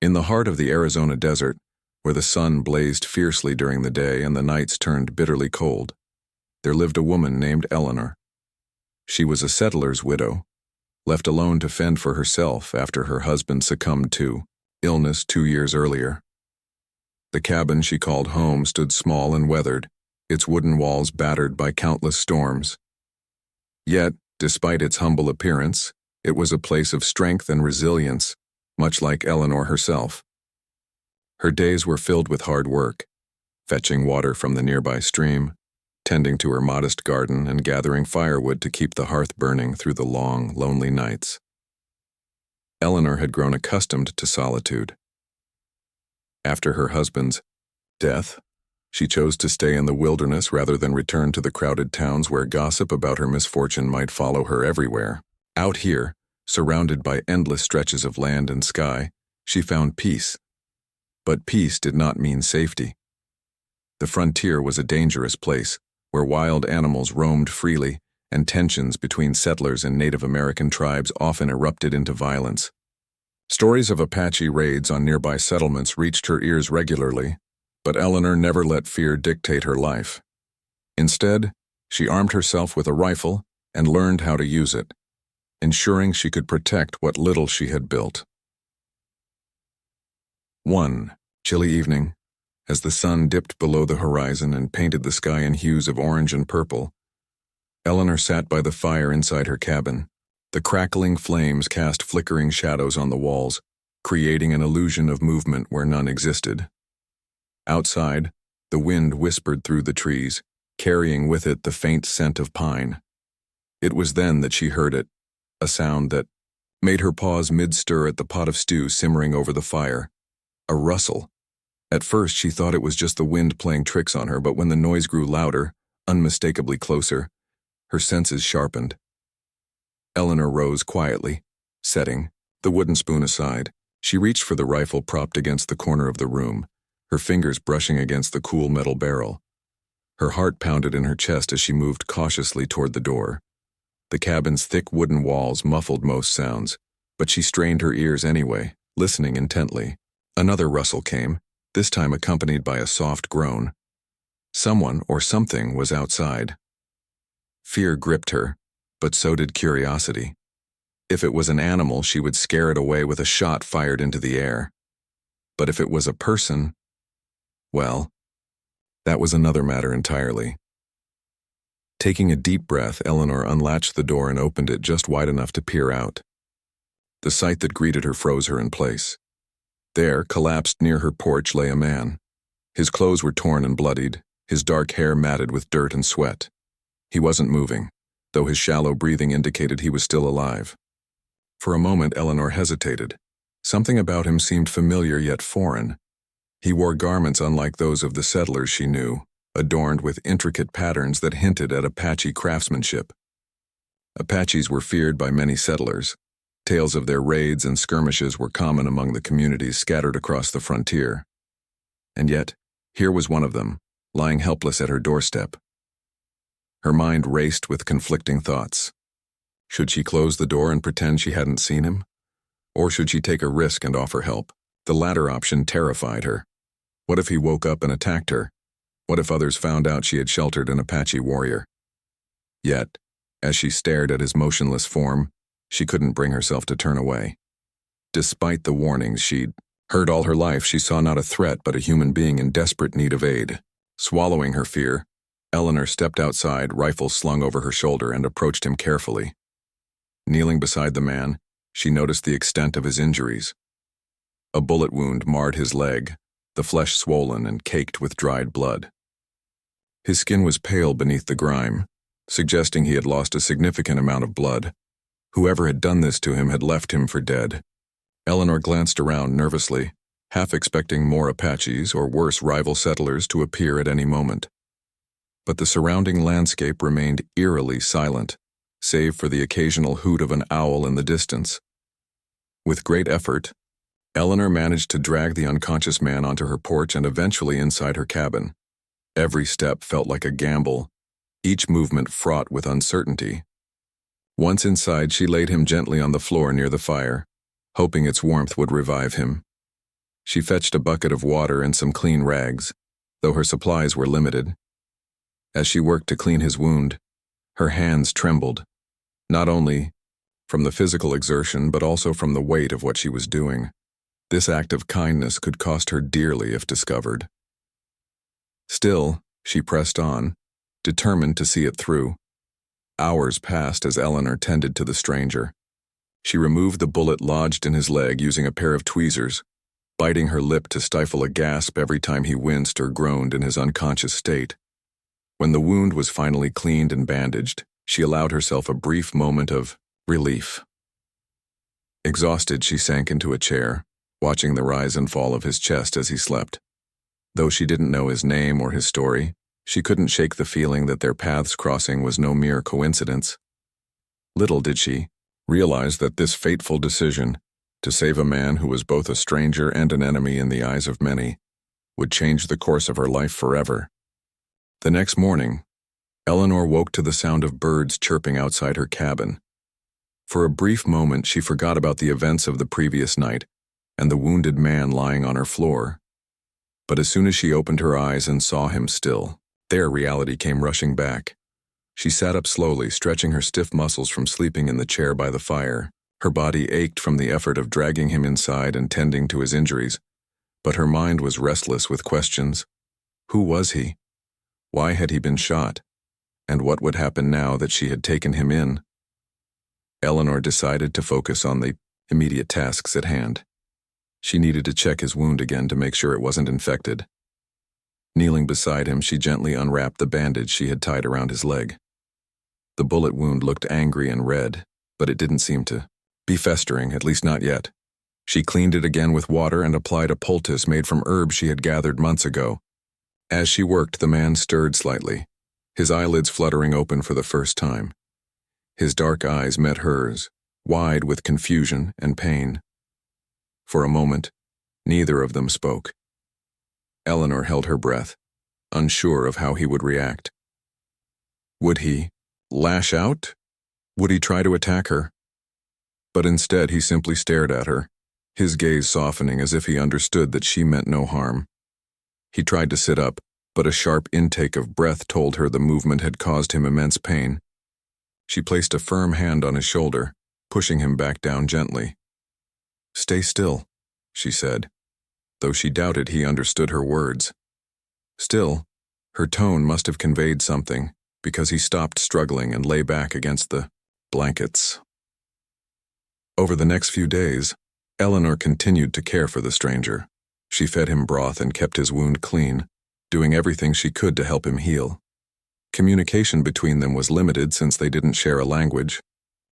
In the heart of the Arizona desert, where the sun blazed fiercely during the day and the nights turned bitterly cold, there lived a woman named Eleanor. She was a settler's widow, left alone to fend for herself after her husband succumbed to illness 2 years earlier. The cabin she called home stood small and weathered, its wooden walls battered by countless storms. Yet, despite its humble appearance, it was a place of strength and resilience, much like Eleanor herself. Her days were filled with hard work, fetching water from the nearby stream, tending to her modest garden, and gathering firewood to keep the hearth burning through the long, lonely nights. Eleanor had grown accustomed to solitude. After her husband's death, she chose to stay in the wilderness rather than return to the crowded towns where gossip about her misfortune might follow her everywhere. Out here, surrounded by endless stretches of land and sky, she found peace. But peace did not mean safety. The frontier was a dangerous place, where wild animals roamed freely, and tensions between settlers and Native American tribes often erupted into violence. Stories of Apache raids on nearby settlements reached her ears regularly, but Eleanor never let fear dictate her life. Instead, she armed herself with a rifle and learned how to use it, ensuring she could protect what little she had built. One chilly evening, as the sun dipped below the horizon and painted the sky in hues of orange and purple, Eleanor sat by the fire inside her cabin. The crackling flames cast flickering shadows on the walls, creating an illusion of movement where none existed. Outside, the wind whispered through the trees, carrying with it the faint scent of pine. It was then that she heard it, a sound that made her pause mid-stir at the pot of stew simmering over the fire. A rustle. At first she thought it was just the wind playing tricks on her, but when the noise grew louder, unmistakably closer, her senses sharpened. Eleanor rose quietly, setting the wooden spoon aside. She reached for the rifle propped against the corner of the room, her fingers brushing against the cool metal barrel. Her heart pounded in her chest as she moved cautiously toward the door. The cabin's thick wooden walls muffled most sounds, but she strained her ears anyway, listening intently. Another rustle came, this time accompanied by a soft groan. Someone or something was outside. Fear gripped her, but so did curiosity. If it was an animal, she would scare it away with a shot fired into the air. But if it was a person, well, that was another matter entirely. Taking a deep breath, Eleanor unlatched the door and opened it just wide enough to peer out. The sight that greeted her froze her in place. There, collapsed near her porch, lay a man. His clothes were torn and bloodied, his dark hair matted with dirt and sweat. He wasn't moving, though his shallow breathing indicated he was still alive. For a moment, Eleanor hesitated. Something about him seemed familiar yet foreign. He wore garments unlike those of the settlers she knew, adorned with intricate patterns that hinted at Apache craftsmanship. Apaches were feared by many settlers. Tales of their raids and skirmishes were common among the communities scattered across the frontier. And yet, here was one of them, lying helpless at her doorstep. Her mind raced with conflicting thoughts. Should she close the door and pretend she hadn't seen him? Or should she take a risk and offer help? The latter option terrified her. What if he woke up and attacked her? What if others found out she had sheltered an Apache warrior? Yet, as she stared at his motionless form, she couldn't bring herself to turn away. Despite the warnings she'd heard all her life, she saw not a threat but a human being in desperate need of aid. Swallowing her fear, Eleanor stepped outside, rifle slung over her shoulder, and approached him carefully. Kneeling beside the man, she noticed the extent of his injuries. A bullet wound marred his leg, the flesh swollen and caked with dried blood. His skin was pale beneath the grime, suggesting he had lost a significant amount of blood. Whoever had done this to him had left him for dead. Eleanor glanced around nervously, half expecting more Apaches or worse rival settlers to appear at any moment. But the surrounding landscape remained eerily silent, save for the occasional hoot of an owl in the distance. With great effort, Eleanor managed to drag the unconscious man onto her porch and eventually inside her cabin. Every step felt like a gamble, each movement fraught with uncertainty. Once inside, she laid him gently on the floor near the fire, hoping its warmth would revive him. She fetched a bucket of water and some clean rags, though her supplies were limited. As she worked to clean his wound, her hands trembled, not only from the physical exertion but also from the weight of what she was doing. This act of kindness could cost her dearly if discovered. Still, she pressed on, determined to see it through. Hours passed as Eleanor tended to the stranger. She removed the bullet lodged in his leg using a pair of tweezers, biting her lip to stifle a gasp every time he winced or groaned in his unconscious state. When the wound was finally cleaned and bandaged, she allowed herself a brief moment of relief. Exhausted, she sank into a chair, watching the rise and fall of his chest as he slept. Though she didn't know his name or his story, she couldn't shake the feeling that their paths crossing was no mere coincidence. Little did she realize that this fateful decision, to save a man who was both a stranger and an enemy in the eyes of many, would change the course of her life forever. The next morning, Eleanor woke to the sound of birds chirping outside her cabin. For a brief moment, she forgot about the events of the previous night and the wounded man lying on her floor. But as soon as she opened her eyes and saw him still, their reality came rushing back. She sat up slowly, stretching her stiff muscles from sleeping in the chair by the fire. Her body ached from the effort of dragging him inside and tending to his injuries, but her mind was restless with questions. Who was he? Why had he been shot? And what would happen now that she had taken him in? Eleanor decided to focus on the immediate tasks at hand. She needed to check his wound again to make sure it wasn't infected. Kneeling beside him, she gently unwrapped the bandage she had tied around his leg. The bullet wound looked angry and red, but it didn't seem to be festering, at least not yet. She cleaned it again with water and applied a poultice made from herbs she had gathered months ago. As she worked, the man stirred slightly, his eyelids fluttering open for the first time. His dark eyes met hers, wide with confusion and pain. For a moment, neither of them spoke. Eleanor held her breath, unsure of how he would react. Would he lash out? Would he try to attack her? But instead he simply stared at her, his gaze softening as if he understood that she meant no harm. He tried to sit up, but a sharp intake of breath told her the movement had caused him immense pain. She placed a firm hand on his shoulder, pushing him back down gently. "Stay still," she said, though she doubted he understood her words. Still, her tone must have conveyed something, because he stopped struggling and lay back against the blankets. Over the next few days, Eleanor continued to care for the stranger. She fed him broth and kept his wound clean, doing everything she could to help him heal. Communication between them was limited since they didn't share a language,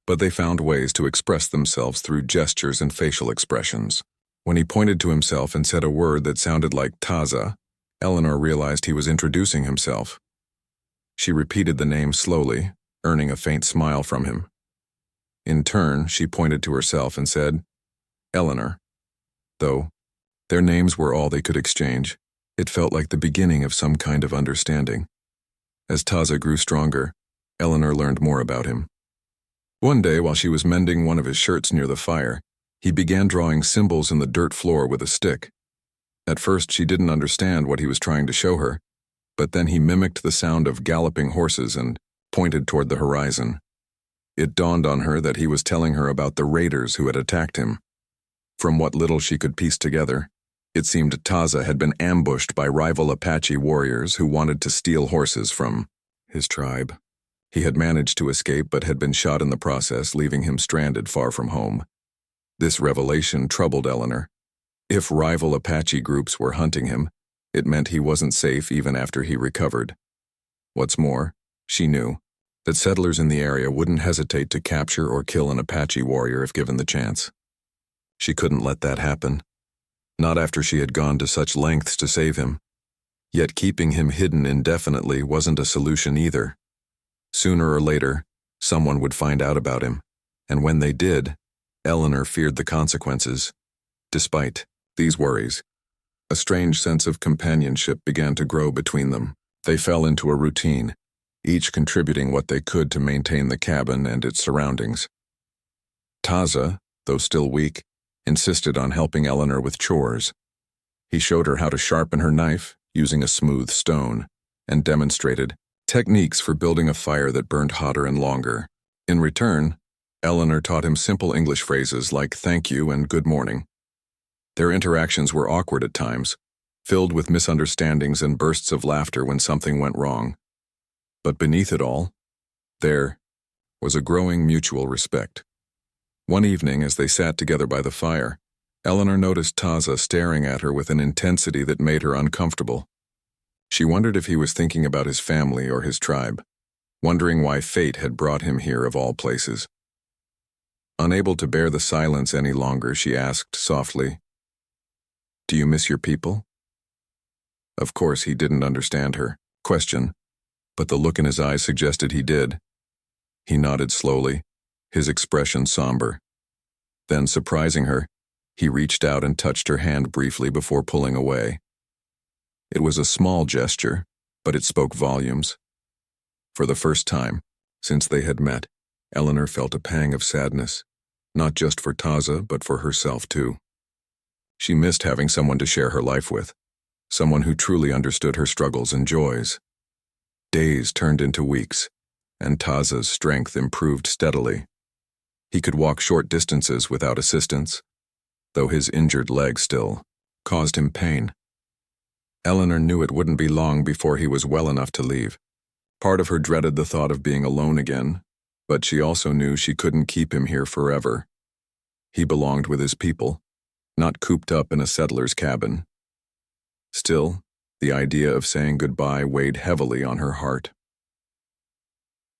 but they found ways to express themselves through gestures and facial expressions. When he pointed to himself and said a word that sounded like Taza, Eleanor realized he was introducing himself. She repeated the name slowly, earning a faint smile from him. In turn, she pointed to herself and said, "Eleanor." Though their names were all they could exchange, it felt like the beginning of some kind of understanding. As Taza grew stronger, Eleanor learned more about him. One day, while she was mending one of his shirts near the fire, he began drawing symbols in the dirt floor with a stick. At first, she didn't understand what he was trying to show her, but then he mimicked the sound of galloping horses and pointed toward the horizon. It dawned on her that he was telling her about the raiders who had attacked him. From what little she could piece together, it seemed Taza had been ambushed by rival Apache warriors who wanted to steal horses from his tribe. He had managed to escape but had been shot in the process, leaving him stranded far from home. This revelation troubled Eleanor. If rival Apache groups were hunting him, it meant he wasn't safe even after he recovered. What's more, she knew that settlers in the area wouldn't hesitate to capture or kill an Apache warrior if given the chance. She couldn't let that happen, not after she had gone to such lengths to save him. Yet keeping him hidden indefinitely wasn't a solution either. Sooner or later, someone would find out about him, and when they did, Eleanor feared the consequences. Despite these worries, a strange sense of companionship began to grow between them. They fell into a routine, each contributing what they could to maintain the cabin and its surroundings. Taza, though still weak, insisted on helping Eleanor with chores, He showed her how to sharpen her knife using a smooth stone and demonstrated techniques for building a fire that burned hotter and longer. In return, Eleanor taught him simple English phrases like thank you and good morning. Their interactions were awkward at times, filled with misunderstandings and bursts of laughter when something went wrong. But beneath it all, there was a growing mutual respect. One evening, as they sat together by the fire, Eleanor noticed Taza staring at her with an intensity that made her uncomfortable. She wondered if he was thinking about his family or his tribe, wondering why fate had brought him here of all places. Unable to bear the silence any longer, she asked softly, "Do you miss your people?" Of course, he didn't understand her question, but the look in his eyes suggested he did. He nodded slowly, his expression somber. Then, surprising her, he reached out and touched her hand briefly before pulling away. It was a small gesture, but it spoke volumes. For the first time, since they had met, Eleanor felt a pang of sadness, not just for Taza, but for herself too. She missed having someone to share her life with, someone who truly understood her struggles and joys. Days turned into weeks, and Taza's strength improved steadily. He could walk short distances without assistance, though his injured leg still caused him pain. Eleanor knew it wouldn't be long before he was well enough to leave. Part of her dreaded the thought of being alone again, but she also knew she couldn't keep him here forever. He belonged with his people, not cooped up in a settler's cabin. Still, the idea of saying goodbye weighed heavily on her heart.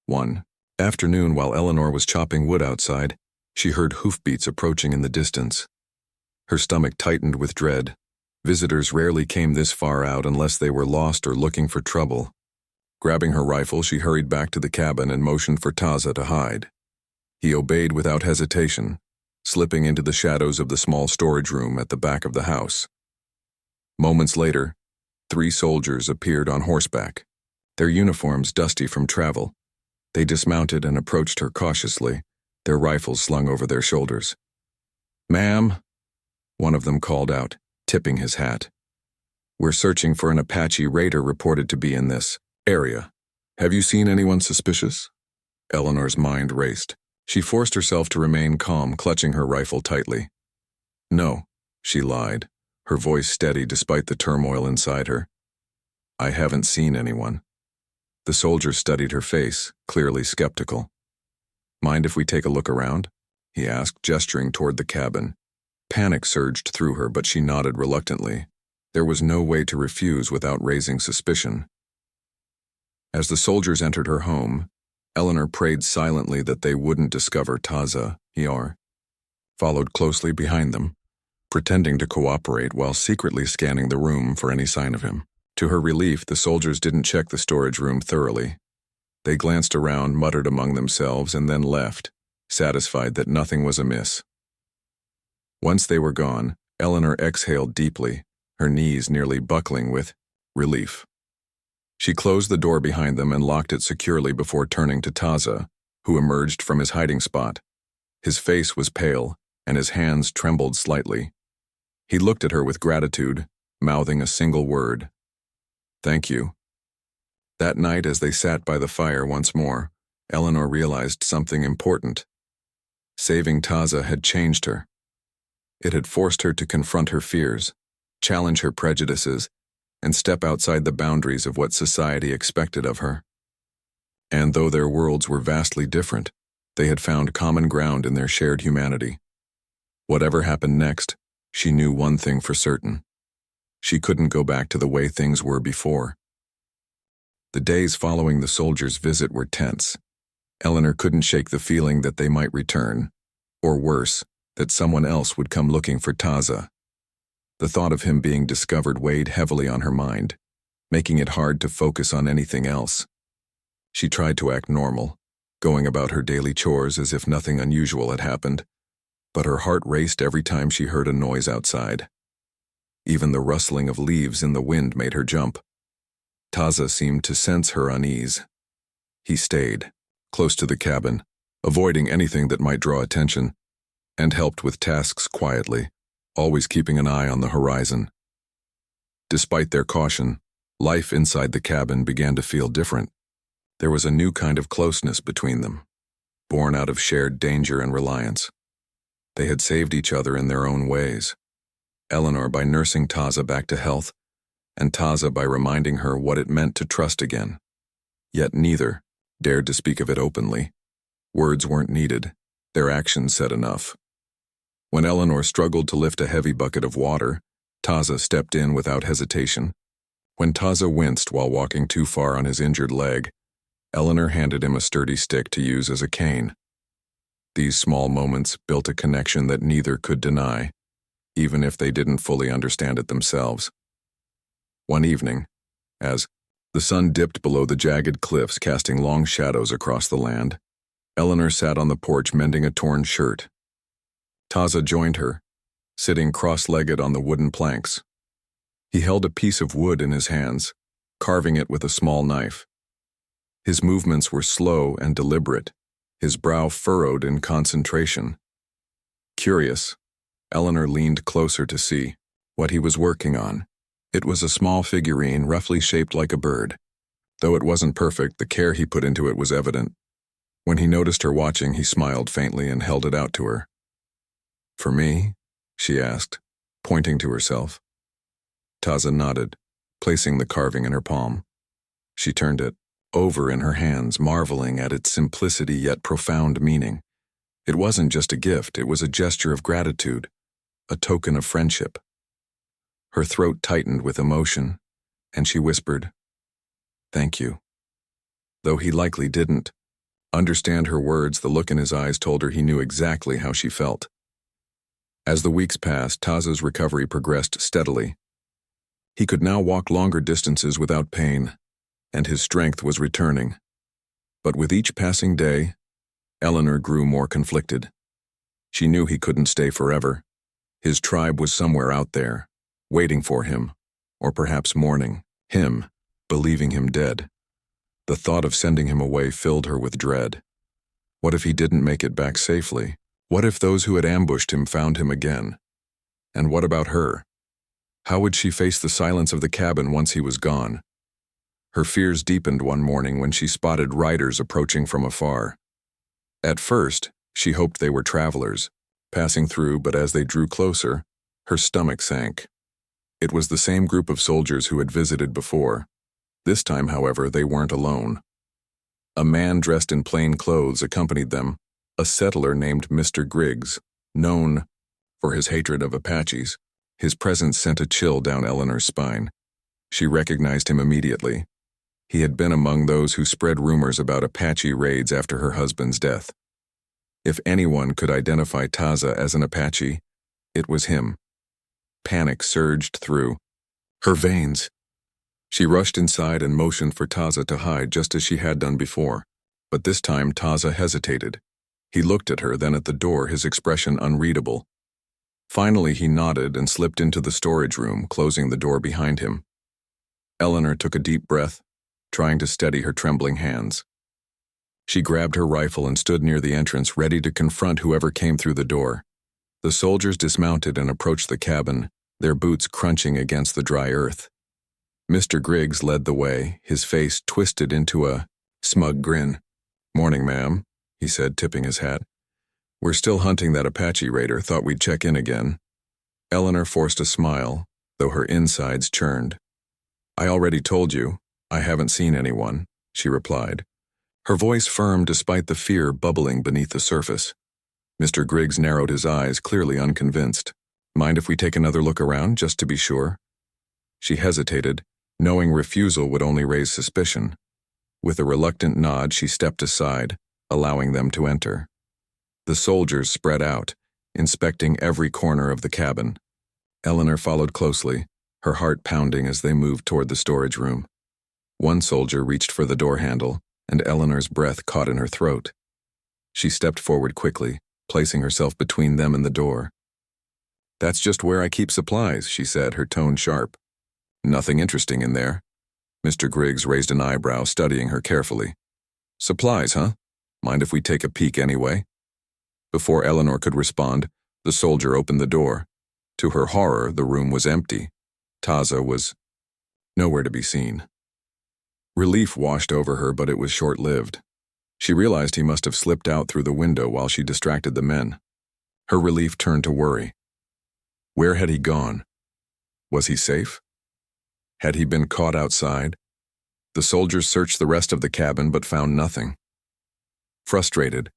One afternoon, while Eleanor was chopping wood outside, she heard hoofbeats approaching in the distance. Her stomach tightened with dread. Visitors rarely came this far out unless they were lost or looking for trouble. Grabbing her rifle, she hurried back to the cabin and motioned for Taza to hide. He obeyed without hesitation, slipping into the shadows of the small storage room at the back of the house. Moments later, 3 soldiers appeared on horseback, their uniforms dusty from travel. They dismounted and approached her cautiously, their rifles slung over their shoulders. "Ma'am," one of them called out, tipping his hat. "We're searching for an Apache raider reported to be in this area. Have you seen anyone suspicious?" Eleanor's mind raced. She forced herself to remain calm, clutching her rifle tightly. "No," she lied, her voice steady despite the turmoil inside her. "I haven't seen anyone." The soldier studied her face, clearly skeptical. "Mind if we take a look around?" he asked, gesturing toward the cabin. Panic surged through her, but she nodded reluctantly. There was no way to refuse without raising suspicion. As the soldiers entered her home, Eleanor prayed silently that they wouldn't discover Taza, followed closely behind them, pretending to cooperate while secretly scanning the room for any sign of him. To her relief, the soldiers didn't check the storage room thoroughly. They glanced around, muttered among themselves, and then left, satisfied that nothing was amiss. Once they were gone, Eleanor exhaled deeply, her knees nearly buckling with relief. She closed the door behind them and locked it securely before turning to Taza, who emerged from his hiding spot. His face was pale, and his hands trembled slightly. He looked at her with gratitude, mouthing a single word: "Thank you." That night, as they sat by the fire once more, Eleanor realized something important. Saving Taza had changed her. It had forced her to confront her fears, challenge her prejudices, and step outside the boundaries of what society expected of her. And though their worlds were vastly different, they had found common ground in their shared humanity. Whatever happened next, she knew one thing for certain: she couldn't go back to the way things were before. The days following the soldiers' visit were tense. Eleanor couldn't shake the feeling that they might return, or worse, that someone else would come looking for Taza. The thought of him being discovered weighed heavily on her mind, making it hard to focus on anything else. She tried to act normal, going about her daily chores as if nothing unusual had happened, but her heart raced every time she heard a noise outside. Even the rustling of leaves in the wind made her jump. Taza seemed to sense her unease. He stayed, close to the cabin, avoiding anything that might draw attention, and helped with tasks quietly, always keeping an eye on the horizon. Despite their caution, life inside the cabin began to feel different. There was a new kind of closeness between them, born out of shared danger and reliance. They had saved each other in their own ways. Eleanor by nursing Taza back to health, and Taza by reminding her what it meant to trust again. Yet neither dared to speak of it openly. Words weren't needed. Their actions said enough. When Eleanor struggled to lift a heavy bucket of water, Taza stepped in without hesitation. When Taza winced while walking too far on his injured leg, Eleanor handed him a sturdy stick to use as a cane. These small moments built a connection that neither could deny, even if they didn't fully understand it themselves. One evening, as the sun dipped below the jagged cliffs casting long shadows across the land, Eleanor sat on the porch mending a torn shirt. Taza joined her, sitting cross-legged on the wooden planks. He held a piece of wood in his hands, carving it with a small knife. His movements were slow and deliberate, his brow furrowed in concentration. Curious, Eleanor leaned closer to see what he was working on. It was a small figurine roughly shaped like a bird. Though it wasn't perfect, the care he put into it was evident. When he noticed her watching, he smiled faintly and held it out to her. "For me?" she asked, pointing to herself. Taza nodded, placing the carving in her palm. She turned it over in her hands, marveling at its simplicity yet profound meaning. It wasn't just a gift, it was a gesture of gratitude, a token of friendship. Her throat tightened with emotion, and she whispered, "Thank you." Though he likely didn't understand her words, the look in his eyes told her he knew exactly how she felt. As the weeks passed, Taza's recovery progressed steadily. He could now walk longer distances without pain, and his strength was returning. But with each passing day, Eleanor grew more conflicted. She knew he couldn't stay forever. His tribe was somewhere out there, waiting for him, or perhaps mourning him, believing him dead. The thought of sending him away filled her with dread. What if he didn't make it back safely? What if those who had ambushed him found him again? And what about her? How would she face the silence of the cabin once he was gone? Her fears deepened one morning when she spotted riders approaching from afar. At first, she hoped they were travelers, passing through, but as they drew closer, her stomach sank. It was the same group of soldiers who had visited before. This time, however, they weren't alone. A man dressed in plain clothes accompanied them, a settler named Mr. Griggs, known for his hatred of Apaches. His presence sent a chill down Eleanor's spine. She recognized him immediately. He had been among those who spread rumors about Apache raids after her husband's death. If anyone could identify Taza as an Apache, it was him. Panic surged through her veins. She rushed inside and motioned for Taza to hide just as she had done before. But this time Taza hesitated. He looked at her, then at the door, his expression unreadable. Finally he nodded and slipped into the storage room, closing the door behind him. Eleanor took a deep breath, trying to steady her trembling hands. She grabbed her rifle and stood near the entrance, ready to confront whoever came through the door. The soldiers dismounted and approached the cabin, their boots crunching against the dry earth. Mr. Griggs led the way, his face twisted into a smug grin. "Morning, ma'am," he said, tipping his hat. "We're still hunting that Apache raider, thought we'd check in again." Eleanor forced a smile, though her insides churned. "I already told you, I haven't seen anyone," she replied, her voice firm despite the fear bubbling beneath the surface. Mr. Griggs narrowed his eyes, clearly unconvinced. "Mind if we take another look around, just to be sure?" She hesitated, knowing refusal would only raise suspicion. With a reluctant nod, she stepped aside, allowing them to enter. The soldiers spread out, inspecting every corner of the cabin. Eleanor followed closely, her heart pounding as they moved toward the storage room. One soldier reached for the door handle, and Eleanor's breath caught in her throat. She stepped forward quickly, placing herself between them and the door. "That's just where I keep supplies," she said, her tone sharp. "Nothing interesting in there." Mr. Griggs raised an eyebrow, studying her carefully. "Supplies, huh? Mind if we take a peek anyway?" Before Eleanor could respond, the soldier opened the door. To her horror, the room was empty. Taza was nowhere to be seen. Relief washed over her, but it was short-lived. She realized he must have slipped out through the window while she distracted the men. Her relief turned to worry. Where had he gone? Was he safe? Had he been caught outside? The soldiers searched the rest of the cabin but found nothing. Frustrated,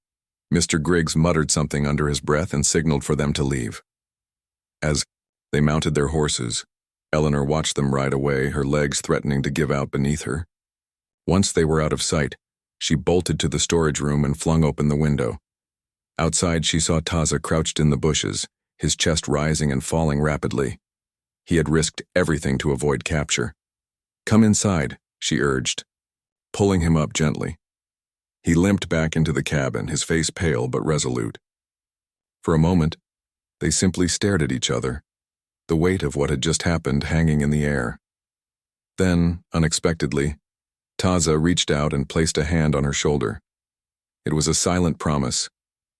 Mr. Griggs muttered something under his breath and signaled for them to leave. As they mounted their horses, Eleanor watched them ride away, her legs threatening to give out beneath her. Once they were out of sight, she bolted to the storage room and flung open the window. Outside, she saw Taza crouched in the bushes, his chest rising and falling rapidly. He had risked everything to avoid capture. "Come inside," she urged, pulling him up gently. He limped back into the cabin, his face pale but resolute. For a moment, they simply stared at each other, the weight of what had just happened hanging in the air. Then, unexpectedly, Taza reached out and placed a hand on her shoulder. It was a silent promise,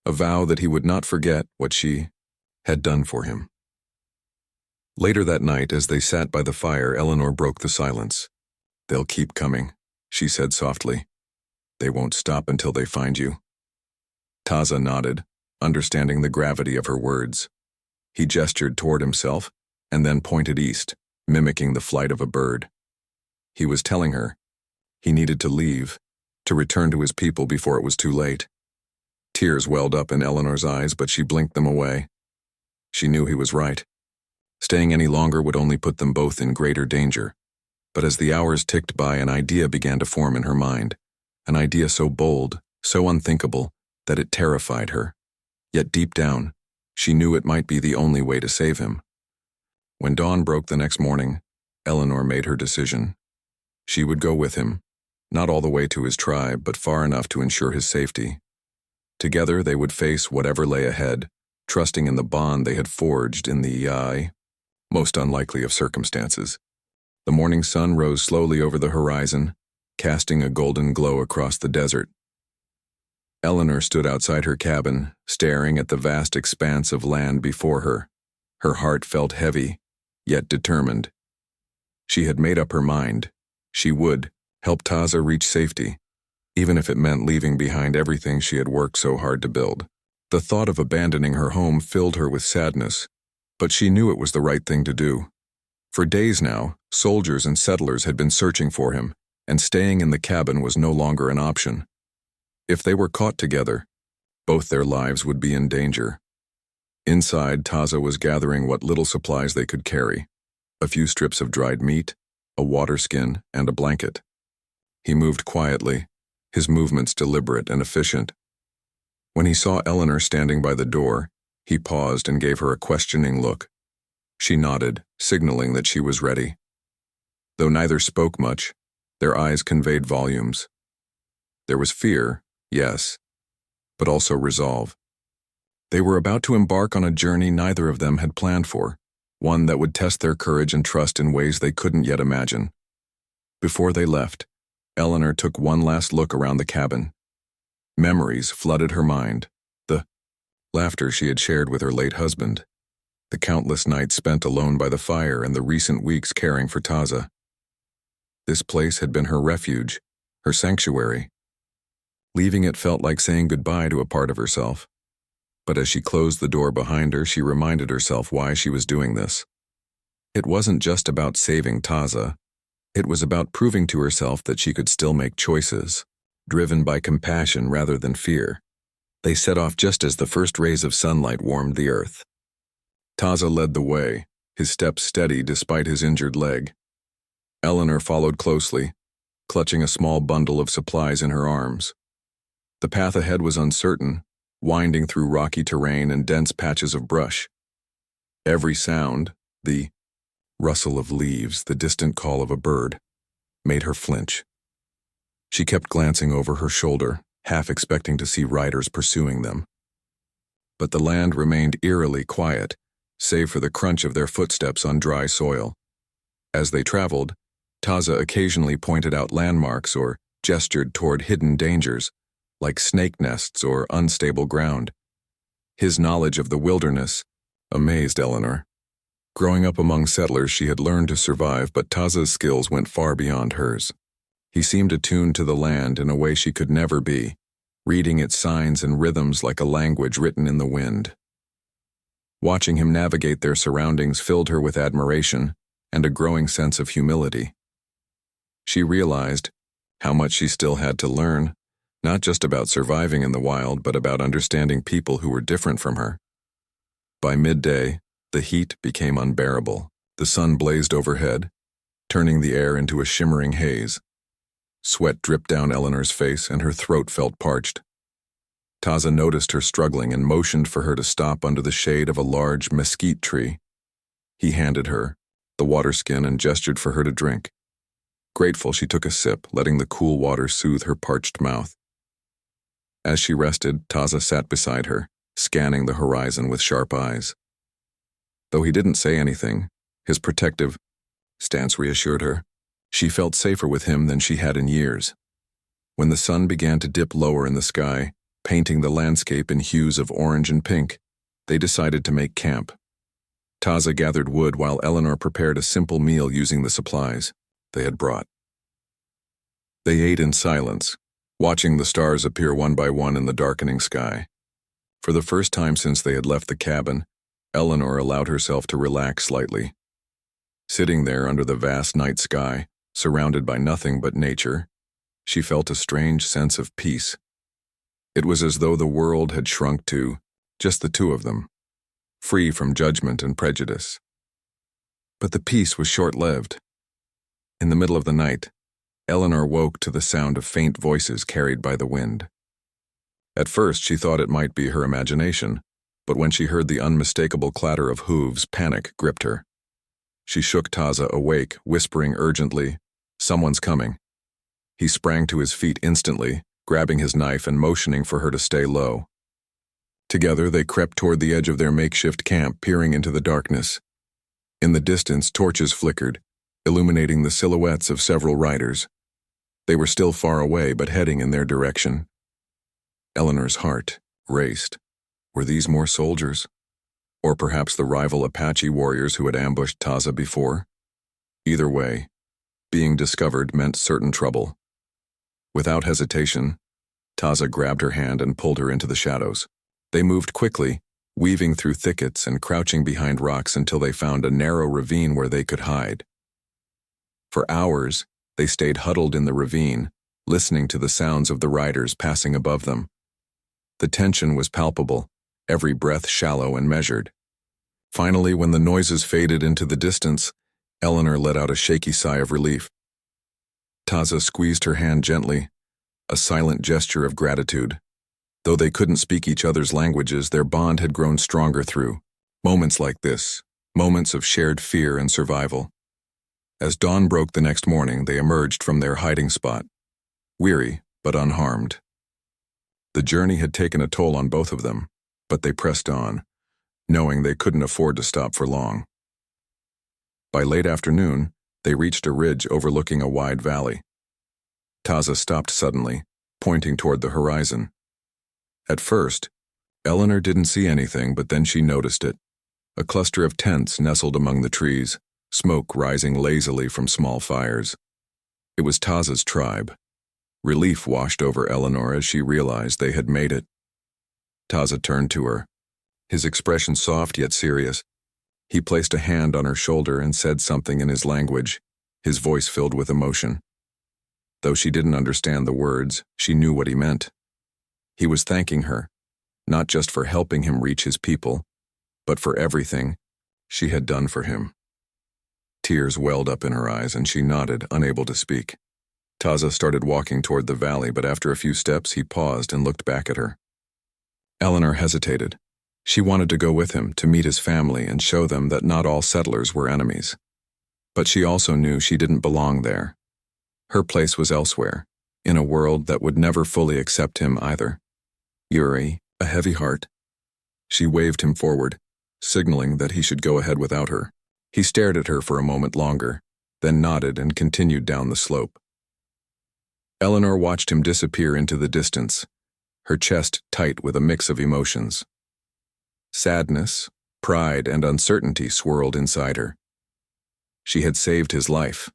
a vow that he would not forget what she had done for him. Later that night, as they sat by the fire, Eleanor broke the silence. "They'll keep coming," she said softly. "They won't stop until they find you." Taza nodded, understanding the gravity of her words. He gestured toward himself and then pointed east, mimicking the flight of a bird. He was telling her he needed to leave, to return to his people before it was too late. Tears welled up in Eleanor's eyes, but she blinked them away. She knew he was right. Staying any longer would only put them both in greater danger. But as the hours ticked by, an idea began to form in her mind, an idea so bold, so unthinkable, that it terrified her. Yet deep down, she knew it might be the only way to save him. When dawn broke the next morning, Eleanor made her decision. She would go with him, not all the way to his tribe, but far enough to ensure his safety. Together they would face whatever lay ahead, trusting in the bond they had forged in the most unlikely of circumstances. The morning sun rose slowly over the horizon, casting a golden glow across the desert. Eleanor stood outside her cabin, staring at the vast expanse of land before her. Her heart felt heavy, yet determined. She had made up her mind. She would help Taza reach safety, even if it meant leaving behind everything she had worked so hard to build. The thought of abandoning her home filled her with sadness, but she knew it was the right thing to do. For days now, soldiers and settlers had been searching for him, and staying in the cabin was no longer an option. If they were caught together, both their lives would be in danger. Inside, Taza was gathering what little supplies they could carry: a few strips of dried meat, a water skin, and a blanket. He moved quietly, his movements deliberate and efficient. When he saw Eleanor standing by the door, he paused and gave her a questioning look. She nodded, signaling that she was ready. Though neither spoke much, their eyes conveyed volumes. There was fear, yes, but also resolve. They were about to embark on a journey neither of them had planned for, one that would test their courage and trust in ways they couldn't yet imagine. Before they left, Eleanor took one last look around the cabin. Memories flooded her mind. The laughter she had shared with her late husband, the countless nights spent alone by the fire, and the recent weeks caring for Taza. This place had been her refuge, her sanctuary. Leaving it felt like saying goodbye to a part of herself. But as she closed the door behind her, she reminded herself why she was doing this. It wasn't just about saving Taza. It was about proving to herself that she could still make choices, driven by compassion rather than fear. They set off just as the first rays of sunlight warmed the earth. Taza led the way, his steps steady despite his injured leg. Eleanor followed closely, clutching a small bundle of supplies in her arms. The path ahead was uncertain, winding through rocky terrain and dense patches of brush. Every sound, the rustle of leaves, the distant call of a bird, made her flinch. She kept glancing over her shoulder, half expecting to see riders pursuing them. But the land remained eerily quiet, save for the crunch of their footsteps on dry soil. As they traveled, Taza occasionally pointed out landmarks or gestured toward hidden dangers, like snake nests or unstable ground. His knowledge of the wilderness amazed Eleanor. Growing up among settlers, she had learned to survive, but Taza's skills went far beyond hers. He seemed attuned to the land in a way she could never be, reading its signs and rhythms like a language written in the wind. Watching him navigate their surroundings filled her with admiration and a growing sense of humility. She realized how much she still had to learn, not just about surviving in the wild, but about understanding people who were different from her. By midday, the heat became unbearable. The sun blazed overhead, turning the air into a shimmering haze. Sweat dripped down Eleanor's face and her throat felt parched. Taza noticed her struggling and motioned for her to stop under the shade of a large mesquite tree. He handed her the water skin and gestured for her to drink. Grateful, she took a sip, letting the cool water soothe her parched mouth. As she rested, Taza sat beside her, scanning the horizon with sharp eyes. Though he didn't say anything, his protective stance reassured her. She felt safer with him than she had in years. When the sun began to dip lower in the sky, painting the landscape in hues of orange and pink, they decided to make camp. Taza gathered wood while Eleanor prepared a simple meal using the supplies they had brought. They ate in silence, watching the stars appear one by one in the darkening sky. For the first time since they had left the cabin, Eleanor allowed herself to relax slightly. Sitting there under the vast night sky, surrounded by nothing but nature, she felt a strange sense of peace. It was as though the world had shrunk to just the two of them, free from judgment and prejudice. But the peace was short-lived. In the middle of the night, Eleanor woke to the sound of faint voices carried by the wind. At first, she thought it might be her imagination, but when she heard the unmistakable clatter of hooves, panic gripped her. She shook Taza awake, whispering urgently, "Someone's coming." He sprang to his feet instantly, grabbing his knife and motioning for her to stay low. Together, they crept toward the edge of their makeshift camp, peering into the darkness. In the distance, torches flickered, illuminating the silhouettes of several riders. They were still far away, but heading in their direction. Eleanor's heart raced. Were these more soldiers? Or perhaps the rival Apache warriors who had ambushed Taza before? Either way, being discovered meant certain trouble. Without hesitation, Taza grabbed her hand and pulled her into the shadows. They moved quickly, weaving through thickets and crouching behind rocks until they found a narrow ravine where they could hide. For hours, they stayed huddled in the ravine, listening to the sounds of the riders passing above them. The tension was palpable, every breath shallow and measured. Finally, when the noises faded into the distance, Eleanor let out a shaky sigh of relief. Taza squeezed her hand gently, a silent gesture of gratitude. Though they couldn't speak each other's languages, their bond had grown stronger through moments like this, moments of shared fear and survival. As dawn broke the next morning, they emerged from their hiding spot, weary but unharmed. The journey had taken a toll on both of them, but they pressed on, knowing they couldn't afford to stop for long. By late afternoon, they reached a ridge overlooking a wide valley. Taza stopped suddenly, pointing toward the horizon. At first, Eleanor didn't see anything, but then she noticed it. A cluster of tents nestled among the trees, smoke rising lazily from small fires. It was Taza's tribe. Relief washed over Eleanor as she realized they had made it. Taza turned to her, his expression soft yet serious. He placed a hand on her shoulder and said something in his language, his voice filled with emotion. Though she didn't understand the words, she knew what he meant. He was thanking her, not just for helping him reach his people, but for everything she had done for him. Tears welled up in her eyes and she nodded, unable to speak. Taza started walking toward the valley, but after a few steps he paused and looked back at her. Eleanor hesitated. She wanted to go with him to meet his family and show them that not all settlers were enemies. But she also knew she didn't belong there. Her place was elsewhere, in a world that would never fully accept him either. Yuri, a heavy heart. She waved him forward, signaling that he should go ahead without her. He stared at her for a moment longer, then nodded and continued down the slope. Eleanor watched him disappear into the distance, her chest tight with a mix of emotions. Sadness, Pride and uncertainty swirled inside her. She had saved his life,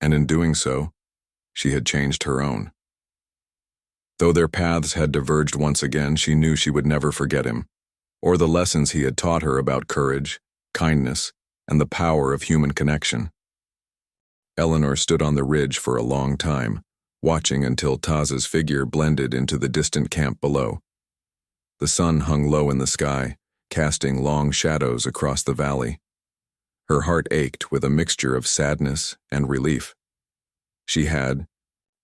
and in doing so, she had changed her own. Though their paths had diverged once again, she knew she would never forget him, or the lessons he had taught her about courage, kindness, and the power of human connection. Eleanor stood on the ridge for a long time, watching until Taza's figure blended into the distant camp below. The sun hung low in the sky, casting long shadows across the valley. Her heart ached with a mixture of sadness and relief. She had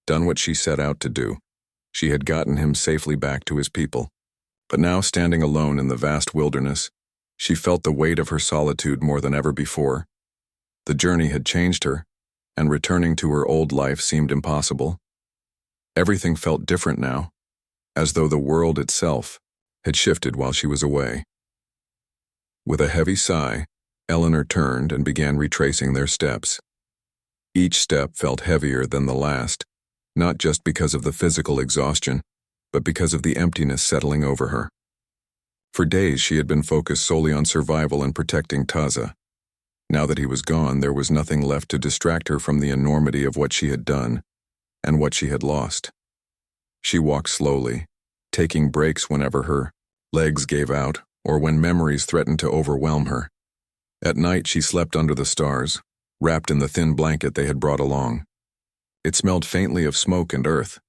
done what she set out to do. She had gotten him safely back to his people. But now, standing alone in the vast wilderness, she felt the weight of her solitude more than ever before. The journey had changed her, and returning to her old life seemed impossible. Everything felt different now, as though the world itself had shifted while she was away. With a heavy sigh, Eleanor turned and began retracing their steps. Each step felt heavier than the last, not just because of the physical exhaustion, but because of the emptiness settling over her. For days she had been focused solely on survival and protecting Taza. Now that he was gone, there was nothing left to distract her from the enormity of what she had done and what she had lost. She walked slowly, taking breaks whenever her legs gave out or when memories threatened to overwhelm her. At night she slept under the stars, wrapped in the thin blanket they had brought along. It smelled faintly of smoke and earth,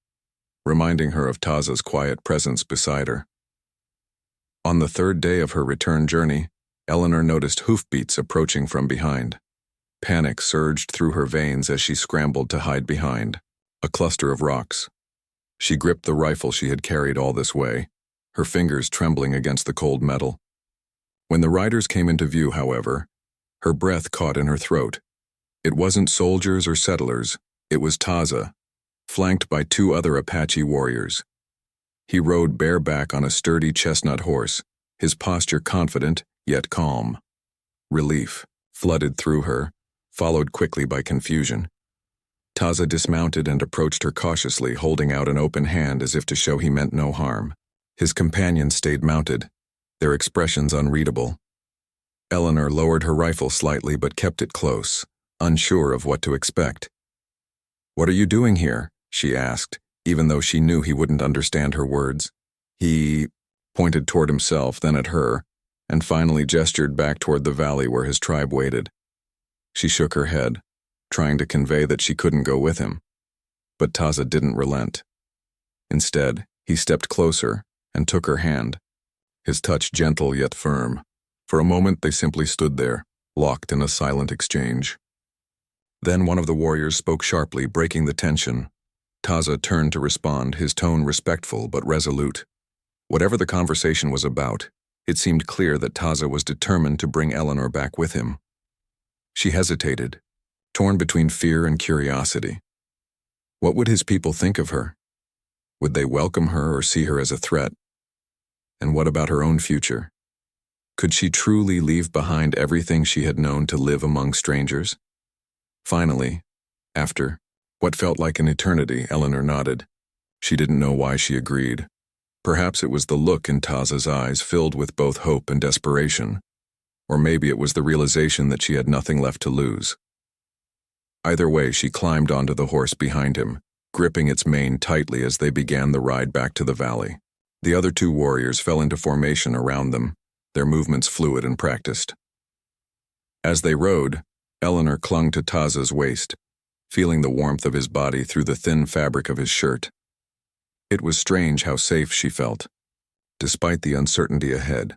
reminding her of Taza's quiet presence beside her. On the third day of her return journey, Eleanor noticed hoofbeats approaching from behind. Panic surged through her veins as she scrambled to hide behind a cluster of rocks. She gripped the rifle she had carried all this way, her fingers trembling against the cold metal. When the riders came into view, however, her breath caught in her throat. It wasn't soldiers or settlers, it was Taza, flanked by two other Apache warriors. He rode bareback on a sturdy chestnut horse, his posture confident yet calm. Relief flooded through her, followed quickly by confusion. Taza dismounted and approached her cautiously, holding out an open hand as if to show he meant no harm. His companions stayed mounted, their expressions unreadable. Eleanor lowered her rifle slightly but kept it close, unsure of what to expect. "What are you doing here?" she asked, even though she knew he wouldn't understand her words. He pointed toward himself, then at her, and finally gestured back toward the valley where his tribe waited. She shook her head, trying to convey that she couldn't go with him. But Taza didn't relent. Instead, he stepped closer and took her hand, his touch gentle yet firm. For a moment they simply stood there, locked in a silent exchange. Then one of the warriors spoke sharply, breaking the tension. Taza turned to respond, his tone respectful but resolute. Whatever the conversation was about, it seemed clear that Taza was determined to bring Eleanor back with him. She hesitated, torn between fear and curiosity. What would his people think of her? Would they welcome her or see her as a threat? And what about her own future? Could she truly leave behind everything she had known to live among strangers? Finally, after what felt like an eternity, Eleanor nodded. She didn't know why she agreed. Perhaps it was the look in Taza's eyes, filled with both hope and desperation. Or maybe it was the realization that she had nothing left to lose. Either way, she climbed onto the horse behind him, gripping its mane tightly as they began the ride back to the valley. The other two warriors fell into formation around them, their movements fluid and practiced. As they rode, Eleanor clung to Taza's waist, feeling the warmth of his body through the thin fabric of his shirt. It was strange how safe she felt, despite the uncertainty ahead.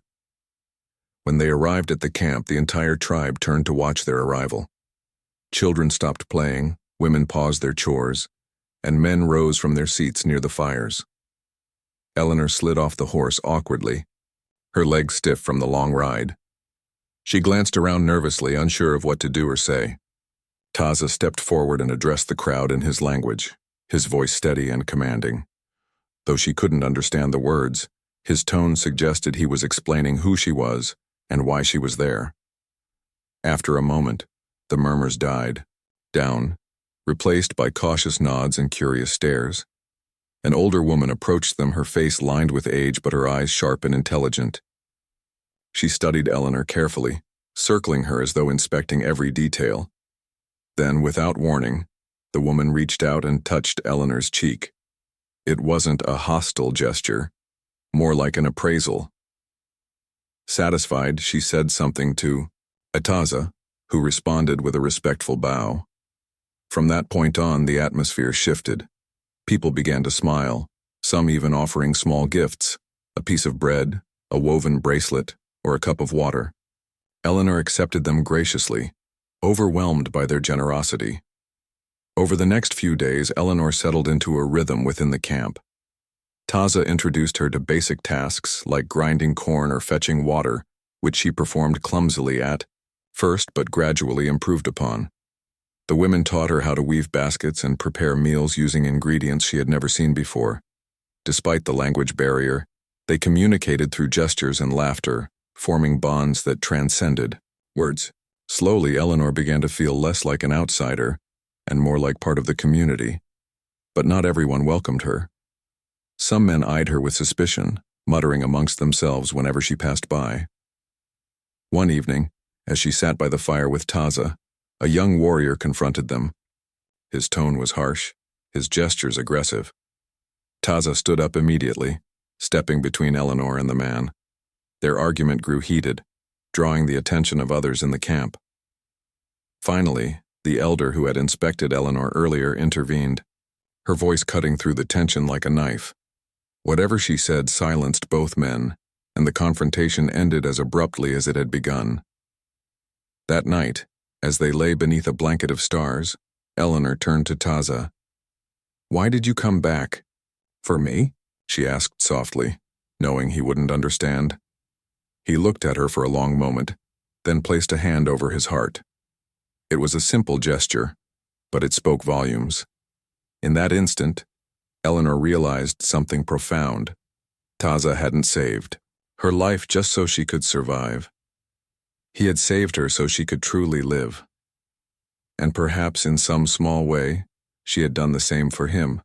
When they arrived at the camp, the entire tribe turned to watch their arrival. Children stopped playing, women paused their chores, and men rose from their seats near the fires. Eleanor slid off the horse awkwardly, her legs stiff from the long ride. She glanced around nervously, unsure of what to do or say. Taza stepped forward and addressed the crowd in his language, his voice steady and commanding. Though she couldn't understand the words, his tone suggested he was explaining who she was and why she was there. After a moment, the murmurs died down, replaced by cautious nods and curious stares. An older woman approached them, her face lined with age but her eyes sharp and intelligent. She studied Eleanor carefully, circling her as though inspecting every detail. Then, without warning, the woman reached out and touched Eleanor's cheek. It wasn't a hostile gesture, more like an appraisal. Satisfied, she said something to Ataza, who responded with a respectful bow. From that point on, the atmosphere shifted. People began to smile, some even offering small gifts, a piece of bread, a woven bracelet, or a cup of water. Eleanor accepted them graciously, overwhelmed by their generosity. Over the next few days, Eleanor settled into a rhythm within the camp. Taza introduced her to basic tasks like grinding corn or fetching water, which she performed clumsily at first but gradually improved upon. The women taught her how to weave baskets and prepare meals using ingredients she had never seen before. Despite the language barrier, they communicated through gestures and laughter, forming bonds that transcended words. Slowly, Eleanor began to feel less like an outsider and more like part of the community. But not everyone welcomed her. Some men eyed her with suspicion, muttering amongst themselves whenever she passed by. One evening, as she sat by the fire with Taza, a young warrior confronted them. His tone was harsh, his gestures aggressive. Taza stood up immediately, stepping between Eleanor and the man. Their argument grew heated, drawing the attention of others in the camp. Finally, the elder who had inspected Eleanor earlier intervened, her voice cutting through the tension like a knife. Whatever she said silenced both men, and the confrontation ended as abruptly as it had begun. That night, as they lay beneath a blanket of stars, Eleanor turned to Taza. "Why did you come back?" "For me?" she asked softly, knowing he wouldn't understand. He looked at her for a long moment, then placed a hand over his heart. It was a simple gesture, but it spoke volumes. In that instant, Eleanor realized something profound. Taza hadn't saved her life just so she could survive. He had saved her so she could truly live. And perhaps in some small way, she had done the same for him.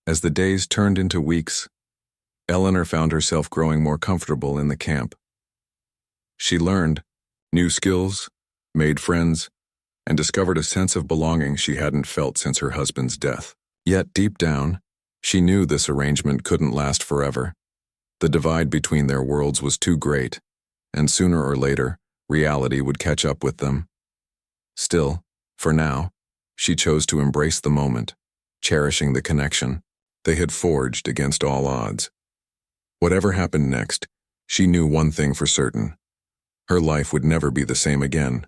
As the days turned into weeks, Eleanor found herself growing more comfortable in the camp. She learned new skills, made friends, and discovered a sense of belonging she hadn't felt since her husband's death. Yet deep down, she knew this arrangement couldn't last forever. The divide between their worlds was too great, and sooner or later, reality would catch up with them. Still, for now, she chose to embrace the moment, cherishing the connection they had forged against all odds. Whatever happened next, she knew one thing for certain. Her life would never be the same again.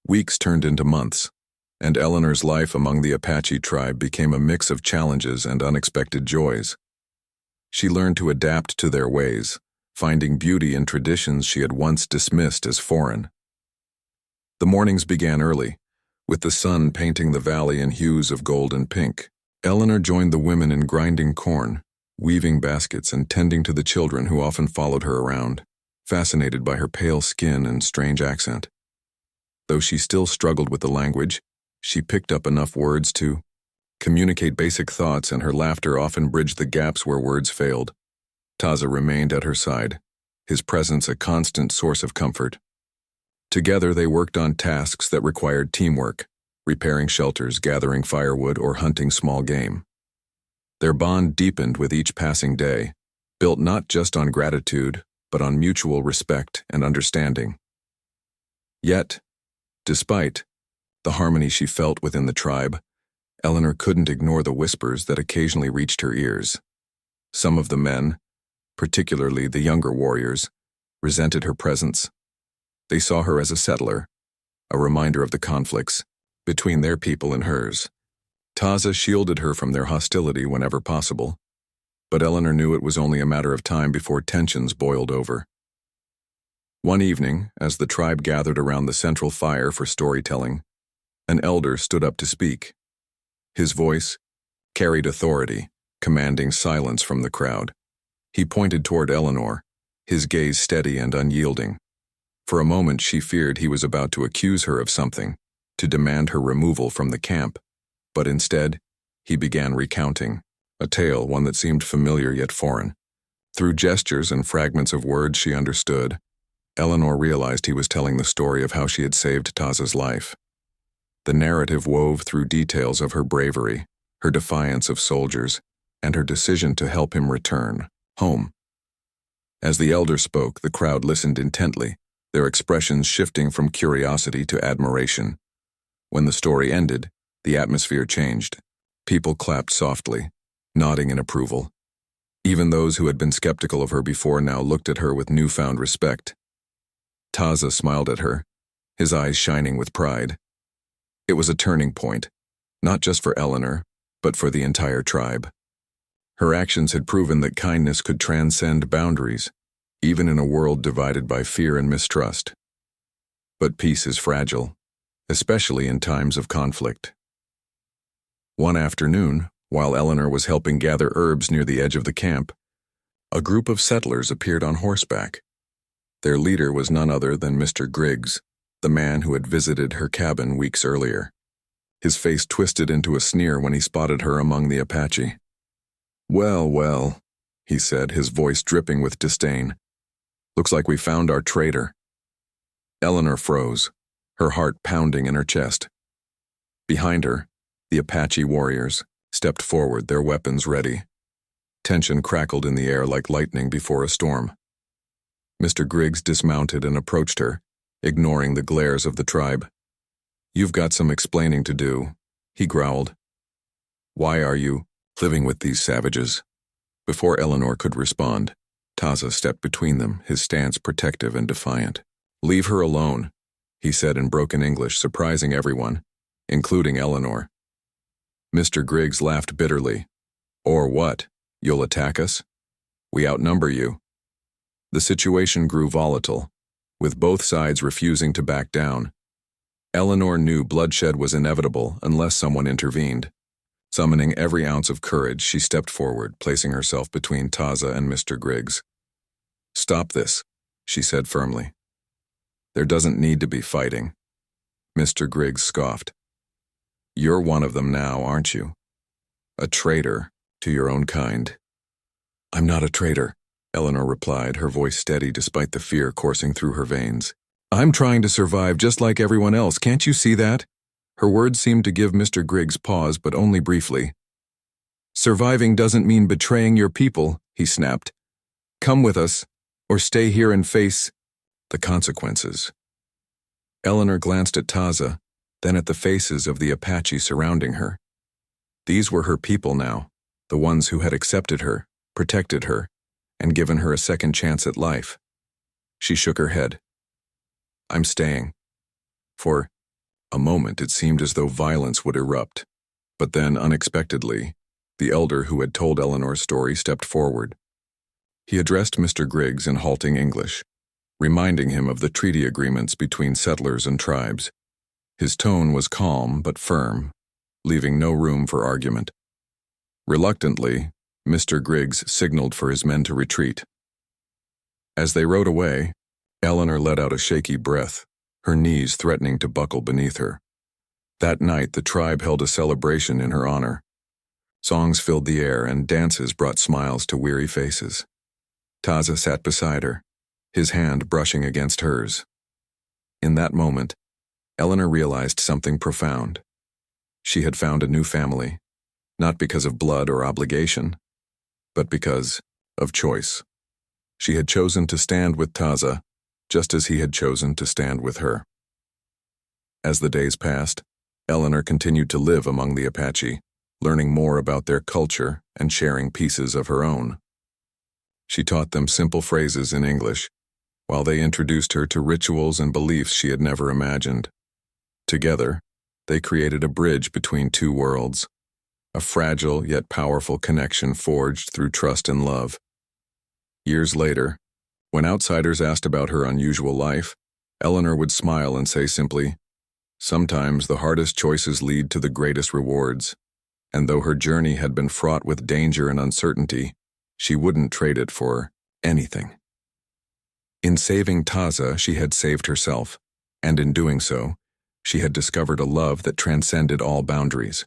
Weeks turned into months, and Eleanor's life among the Apache tribe became a mix of challenges and unexpected joys. She learned to adapt to their ways, finding beauty in traditions she had once dismissed as foreign. The mornings began early, with the sun painting the valley in hues of gold and pink. Eleanor joined the women in grinding corn, weaving baskets and tending to the children who often followed her around, fascinated by her pale skin and strange accent. Though she still struggled with the language, she picked up enough words to communicate basic thoughts, and her laughter often bridged the gaps where words failed. Taza remained at her side, his presence a constant source of comfort. Together they worked on tasks that required teamwork, repairing shelters, gathering firewood, or hunting small game. Their bond deepened with each passing day, built not just on gratitude, but on mutual respect and understanding. Yet, despite the harmony she felt within the tribe, Eleanor couldn't ignore the whispers that occasionally reached her ears. Some of the men, particularly the younger warriors, resented her presence. They saw her as a settler, a reminder of the conflicts between their people and hers. Taza shielded her from their hostility whenever possible, but Eleanor knew it was only a matter of time before tensions boiled over. One evening, as the tribe gathered around the central fire for storytelling, an elder stood up to speak. His voice carried authority, commanding silence from the crowd. He pointed toward Eleanor, his gaze steady and unyielding. For a moment she feared he was about to accuse her of something, to demand her removal from the camp, but instead, he began recounting a tale, one that seemed familiar yet foreign. Through gestures and fragments of words she understood, Eleanor realized he was telling the story of how she had saved Taza's life. The narrative wove through details of her bravery, her defiance of soldiers, and her decision to help him return home. As the elder spoke, the crowd listened intently, their expressions shifting from curiosity to admiration. When the story ended, the atmosphere changed. People clapped softly, nodding in approval. Even those who had been skeptical of her before now looked at her with newfound respect. Taza smiled at her, his eyes shining with pride. It was a turning point, not just for Eleanor, but for the entire tribe. Her actions had proven that kindness could transcend boundaries, even in a world divided by fear and mistrust. But peace is fragile, especially in times of conflict. One afternoon, while Eleanor was helping gather herbs near the edge of the camp, a group of settlers appeared on horseback. Their leader was none other than Mr. Griggs, the man who had visited her cabin weeks earlier. His face twisted into a sneer when he spotted her among the Apache. "Well, well," he said, his voice dripping with disdain. "Looks like we found our traitor." Eleanor froze, her heart pounding in her chest. Behind her, the Apache warriors stepped forward, their weapons ready. Tension crackled in the air like lightning before a storm. Mr. Griggs dismounted and approached her, ignoring the glares of the tribe. "You've got some explaining to do," he growled. "Why are you living with these savages?" Before Eleanor could respond, Taza stepped between them, his stance protective and defiant. "Leave her alone," he said in broken English, surprising everyone, including Eleanor. Mr. Griggs laughed bitterly. "Or what? You'll attack us? We outnumber you." The situation grew volatile, with both sides refusing to back down. Eleanor knew bloodshed was inevitable unless someone intervened. Summoning every ounce of courage, she stepped forward, placing herself between Taza and Mr. Griggs. "Stop this," she said firmly. "There doesn't need to be fighting." Mr. Griggs scoffed. "You're one of them now, aren't you? A traitor to your own kind." "I'm not a traitor," Eleanor replied, her voice steady despite the fear coursing through her veins. "I'm trying to survive just like everyone else, can't you see that?" Her words seemed to give Mr. Griggs pause, but only briefly. "Surviving doesn't mean betraying your people," he snapped. "Come with us, or stay here and face the consequences." Eleanor glanced at Taza, then at the faces of the Apache surrounding her. These were her people now, the ones who had accepted her, protected her, and given her a second chance at life. She shook her head. "I'm staying." For a moment it seemed as though violence would erupt, but then, unexpectedly, the elder who had told Eleanor's story stepped forward. He addressed Mr. Griggs in halting English, reminding him of the treaty agreements between settlers and tribes. His tone was calm but firm, leaving no room for argument. Reluctantly, Mr. Griggs signaled for his men to retreat. As they rode away, Eleanor let out a shaky breath, her knees threatening to buckle beneath her. That night, the tribe held a celebration in her honor. Songs filled the air and dances brought smiles to weary faces. Taza sat beside her, his hand brushing against hers. In that moment, Eleanor realized something profound. She had found a new family, not because of blood or obligation, but because of choice. She had chosen to stand with Taza, just as he had chosen to stand with her. As the days passed, Eleanor continued to live among the Apache, learning more about their culture and sharing pieces of her own. She taught them simple phrases in English, while they introduced her to rituals and beliefs she had never imagined. Together, they created a bridge between two worlds, a fragile yet powerful connection forged through trust and love. Years later, when outsiders asked about her unusual life, Eleanor would smile and say simply, "Sometimes the hardest choices lead to the greatest rewards," and though her journey had been fraught with danger and uncertainty, she wouldn't trade it for anything. In saving Taza, she had saved herself, and in doing so, she had discovered a love that transcended all boundaries.